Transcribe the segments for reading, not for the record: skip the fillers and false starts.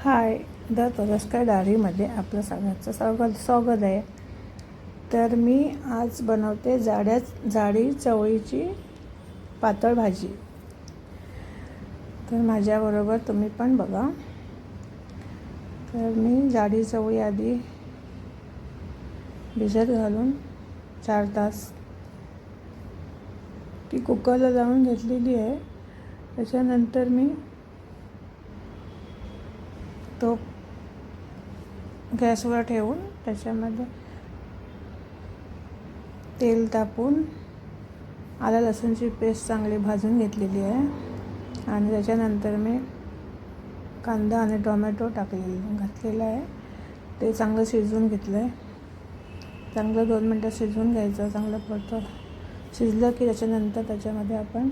हाय, the Toraskar डायरीमध्ये आपलं सगळ्यांचं स्वागत आहे. तर मी आज बनवते जाडी चवळीची पातळ भाजी. तर माझ्याबरोबर तुम्ही पण बघा. तर मी जाडी चवळी आधी भिजत घालून 4 तास ती कुकरला लावून घेतलेली आहे. त्याच्यानंतर मी तो गॅसवर ठेवून त्याच्यामध्ये तेल तापून आलं लसूणची पेस्ट चांगली भाजून घेतलेली आहे आणि त्याच्यानंतर मी कांदा आणि टोमॅटो घातलेला आहे. ते चांगलं शिजवून घेतलं आहे. चांगलं 2 मिनटं शिजवून घ्यायचं. चांगलं परत शिजलं की त्याच्यानंतर त्याच्यामध्ये आपण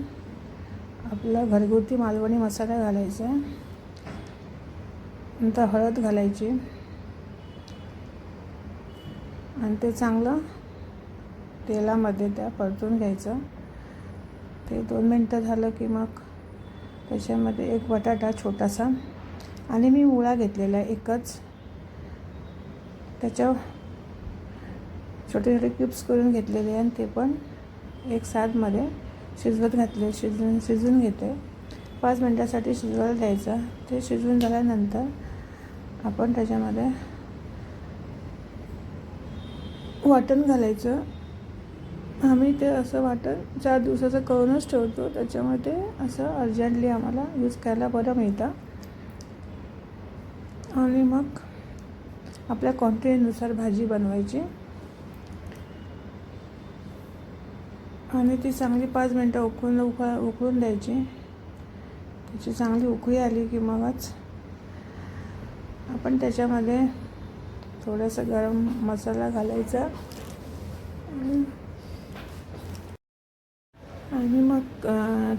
आपला घरगुती मालवणी मसाला घालायचा. नंतर हळद घालायची आणि ते चांगलं तेलामध्ये त्या परतून घ्यायचं. ते 2 मिनटं झालं की मग त्याच्यामध्ये एक बटाटा छोटासा आणि मी मुळा घेतलेला आहे एकच, त्याच्या छोटे छोटे क्यूब्स करून घेतलेले आहे आणि ते पण एक साधमध्ये शिजवत घातले. शिजून घेते. 5 मिनटासाठी शिजवायला द्यायचं. ते शिजवून झाल्यानंतर आपण त्याच्यामध्ये वाटण घालायचं. आम्ही ते असं वाटण 4 दिवसाचं करूनच ठेवतो. त्याच्यामध्ये असं अर्जंटली आम्हाला यूज करायला बरं मिळतं. आणि मग आपल्या क्वांटिटीनुसार भाजी बनवायची आणि ती चांगली 5 मिनटं उकळून द्यायची. त्याची चांगली उकळी आली की मगच आपण त्याच्यामध्ये थोडासा गरम मसाला घालायचा आणि मग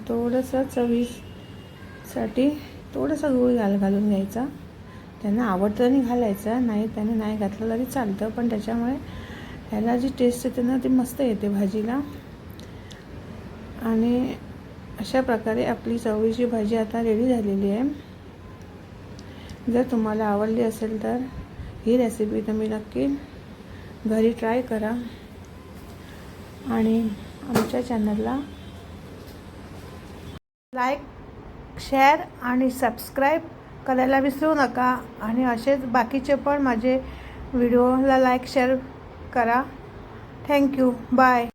थोडंसं चवीसाठी थोडासा गूळ घालून घ्यायचा. त्यांना आवडतं आणि घालायचं, नाही त्याने नाही घातलं तरी चालतं, पण त्याच्यामुळे ह्याला जी टेस्ट येते ना ती मस्त येते भाजीला. आणि अशा प्रकारे आपली चवळीची भाजी आता रेडी झालेली आहे. जर तुम्हाला आवडली असेल तर ही रेसिपी तुम्ही नक्की घरी ट्राय करा आणि आमच्या चॅनलला लाईक, शेअर आणि सबस्क्राईब करायला विसरू नका. आणि असेच बाकीचे पण माझे व्हिडिओला लाईक शेअर करा. थँक्यू. बाय.